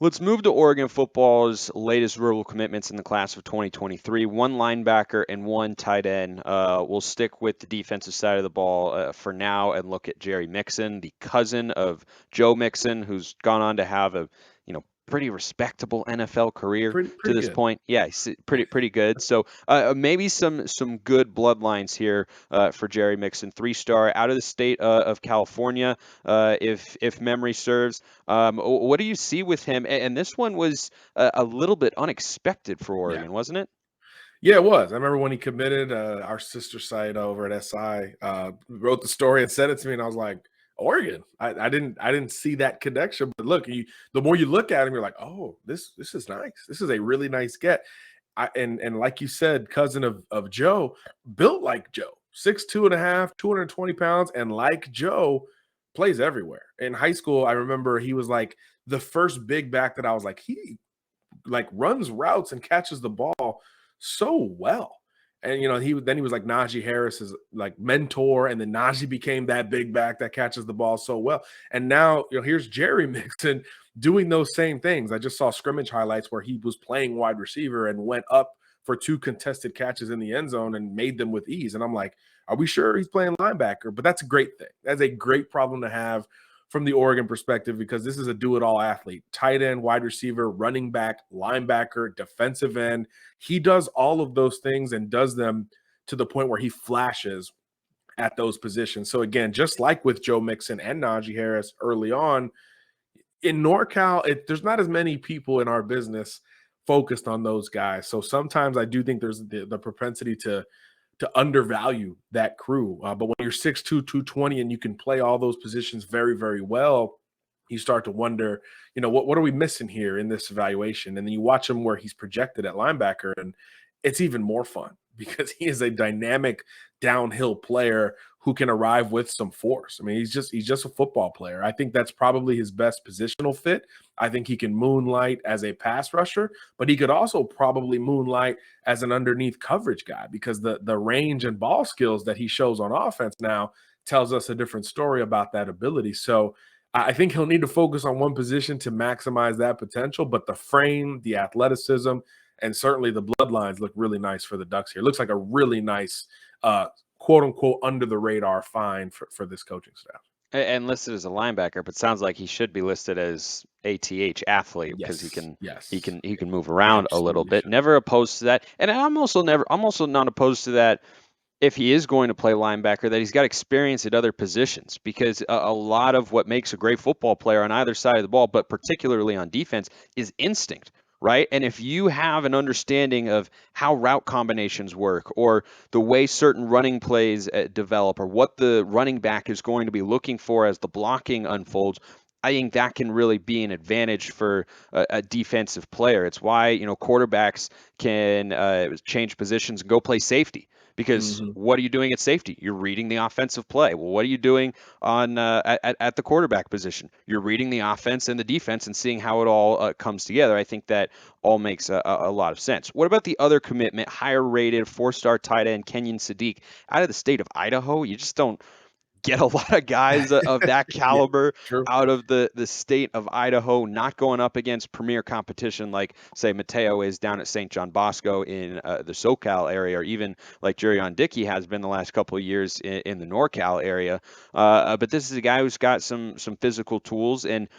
Let's move to Oregon football's latest verbal commitments in the class of 2023. One linebacker and one tight end. We'll stick with the defensive side of the ball for now and look at Jerry Mixon, the cousin of Joe Mixon, who's gone on to have a pretty respectable NFL career to Pretty this good. point. Yeah, pretty good. So maybe some good bloodlines here for Jerry Mixon. 3-star out of the state of California, if memory serves. What do you see with him? And this one was a little bit unexpected for Yeah. Oregon, wasn't it? Yeah, it was. I remember when he committed, our sister site over at SI wrote the story and sent it to me, and I was like, Oregon. I didn't see that connection. But look, the more you look at him, you're like, oh, this is nice. This is a really nice get. And like you said, cousin of Joe, built like Joe, 6'2" and a half, 220 pounds, and like Joe, plays everywhere. In high school, I remember he was like the first big back that I was like, he like runs routes and catches the ball so well. And he was like Najee Harris's like mentor, and then Najee became that big back that catches the ball so well. And now here's Jerry Mixon doing those same things. I just saw scrimmage highlights where he was playing wide receiver and went up for 2 contested catches in the end zone and made them with ease. And I'm like, are we sure he's playing linebacker? But that's a great thing. That's a great problem to have from the Oregon perspective, because this is a do-it-all athlete. Tight end, wide receiver, running back, linebacker, defensive end. He does all of those things and does them to the point where he flashes at those positions. So again, just like with Joe Mixon and Najee Harris early on, in NorCal, there's not as many people in our business focused on those guys. So sometimes I do think there's the propensity to undervalue that crew. But when you're 6'2", 220, and you can play all those positions very, very well, you start to wonder, what are we missing here in this evaluation? And then you watch him where he's projected at linebacker, and it's even more fun because he is a dynamic downhill player who can arrive with some force. I mean, he's just a football player. I think that's probably his best positional fit. I think he can moonlight as a pass rusher, but he could also probably moonlight as an underneath coverage guy, because the range and ball skills that he shows on offense now tells us a different story about that ability. So I think he'll need to focus on one position to maximize that potential, but the frame, the athleticism, and certainly the bloodlines look really nice for the Ducks here. It looks like a really nice quote unquote under the radar find for this coaching staff. And listed as a linebacker, but sounds like he should be listed as ATH athlete because he Yes, can he yes, can he can move around a little absolutely bit. should. Never opposed to that, and I'm also not opposed to that if he is going to play linebacker, that he's got experience at other positions, because a lot of what makes a great football player on either side of the ball, but particularly on defense, is instinct, right? And if you have an understanding of how route combinations work, or the way certain running plays develop, or what the running back is going to be looking for as the blocking unfolds, I think that can really be an advantage for a defensive player. It's why quarterbacks can change positions and go play safety, because Mm-hmm. what are you doing at safety? You're reading the offensive play. Well, what are you doing on at the quarterback position? You're reading the offense and the defense and seeing how it all comes together. I think that all makes a lot of sense. What about the other commitment, higher rated 4-star tight end Kenyon Sadiq out of the state of Idaho? You just don't get a lot of guys of that Yeah, caliber true. out of the state of Idaho, not going up against premier competition like, say, Mateo is down at St. John Bosco in the SoCal area, or even like Jerion Dickey has been the last couple of years in the NorCal area. But this is a guy who's got some physical tools, and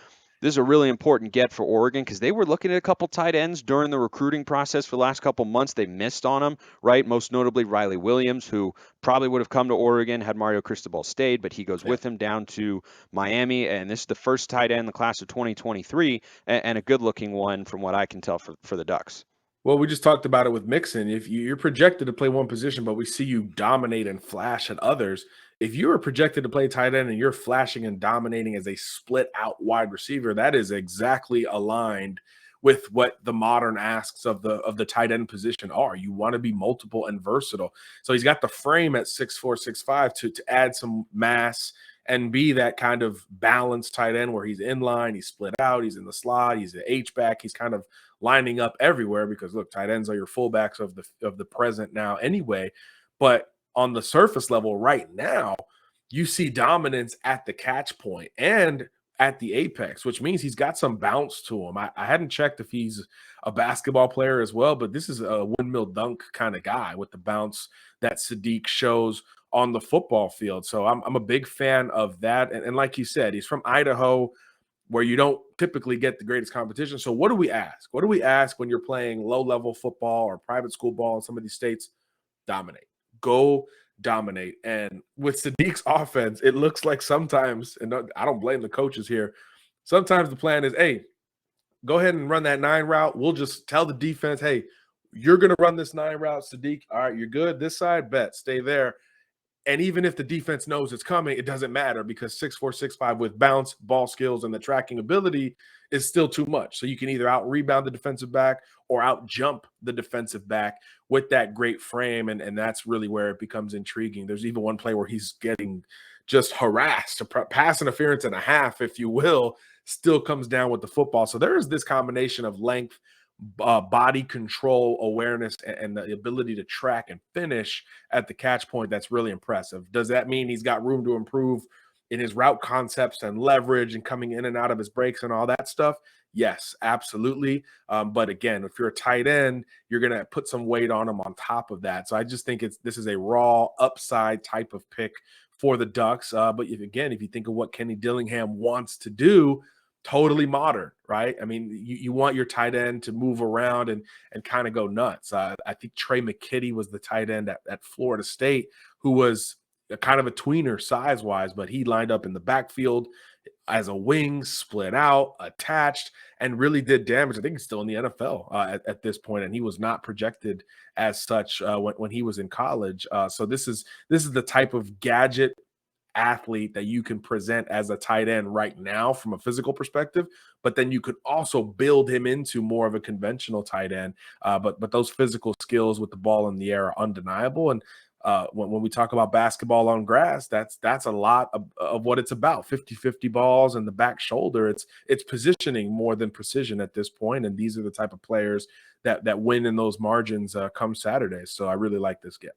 this is a really important get for Oregon because they were looking at a couple tight ends during the recruiting process for the last couple months. They missed on them, right? Most notably Riley Williams, who probably would have come to Oregon had Mario Cristobal stayed, but he goes Yeah. with him down to Miami. And this is the first tight end in the class of 2023, and a good looking one from what I can tell for the Ducks. Well, we just talked about it with Mixon. If you're projected to play one position, but we see you dominate and flash at others, if you are projected to play tight end and you're flashing and dominating as a split out wide receiver, that is exactly aligned with what the modern asks of the tight end position are. You want to be multiple and versatile. So he's got the frame at 6'4", 6'5" to add some mass and be that kind of balanced tight end where he's in line, he's split out, he's in the slot, he's an H back, he's kind of lining up everywhere, because look, tight ends are your fullbacks of the present now anyway. But on the surface level right now, you see dominance at the catch point. And at the apex, which means he's got some bounce to him. I hadn't checked if he's a basketball player as well, but this is a windmill dunk kind of guy with the bounce that Sadiq shows on the football field. So I'm a big fan of that. And like you said, he's from Idaho, where you don't typically get the greatest competition. So what do we ask? What do we ask when you're playing low-level football or private school ball in some of these states? Dominate. Go dominate. And with Sadiq's offense, it looks like sometimes, and I don't blame the coaches here, sometimes the plan is, hey, go ahead and run that 9 route. We'll just tell the defense, hey, you're going to run this 9 route, Sadiq. All right, you're good. This side, bet, stay there. And even if the defense knows it's coming, it doesn't matter because 6'4", 6'5" with bounce, ball skills, and the tracking ability is still too much. So you can either out-rebound the defensive back or out-jump the defensive back with that great frame, and that's really where it becomes intriguing. There's even one play where he's getting just harassed, a pass interference and a half, if you will, still comes down with the football. So there is this combination of length, body control, awareness, and the ability to track and finish at the catch point that's really impressive. Does that mean he's got room to improve in his route concepts and leverage and coming in and out of his breaks and all that stuff? Yes, absolutely. But again, if you're a tight end, you're going to put some weight on him on top of that. So I just think this is a raw upside type of pick for the Ducks. But if you think of what Kenny Dillingham wants to do, totally modern, right? I mean, you want your tight end to move around and kind of go nuts. I think Trey McKitty was the tight end at Florida State, who was kind of a tweener size-wise, but he lined up in the backfield as a wing, split out, attached, and really did damage. I think he's still in the NFL at this point, and he was not projected as such when he was in college. So this is the type of gadget athlete that you can present as a tight end right now from a physical perspective, but then you could also build him into more of a conventional tight end. But those physical skills with the ball in the air are undeniable. And when we talk about basketball on grass, that's a lot of what it's about. 50-50 balls and the back shoulder. It's positioning more than precision at this point. And these are the type of players that win in those margins come Saturday. So I really like this get.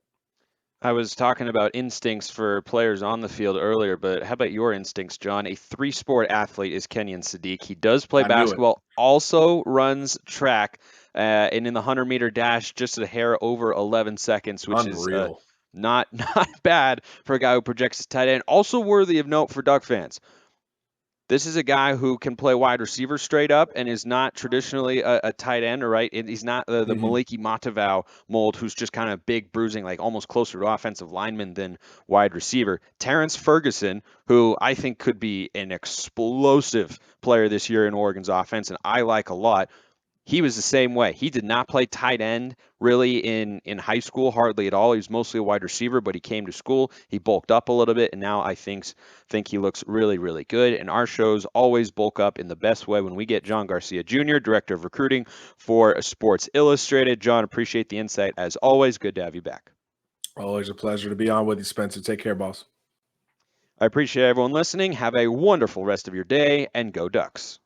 I was talking about instincts for players on the field earlier, but how about your instincts, John? A three-sport athlete is Kenyan Sadiq. He does play I knew it. basketball, also runs track, and in the 100-meter dash, just a hair over 11 seconds, which is Unreal. not bad for a guy who projects as tight end. Also worthy of note for Duck fans. This is a guy who can play wide receiver straight up and is not traditionally a tight end, right? He's not the Maliki Matavau mold, who's just kind of big, bruising, like almost closer to offensive lineman than wide receiver. Terrence Ferguson, who I think could be an explosive player this year in Oregon's offense, and I like a lot. He was the same way. He did not play tight end really in high school, hardly at all. He was mostly a wide receiver, but he came to school. He bulked up a little bit, and now I think he looks really, really good. And our shows always bulk up in the best way when we get John Garcia Jr., Director of Recruiting for Sports Illustrated. John, appreciate the insight as always. Good to have you back. Always a pleasure to be on with you, Spencer. Take care, boss. I appreciate everyone listening. Have a wonderful rest of your day, and go Ducks.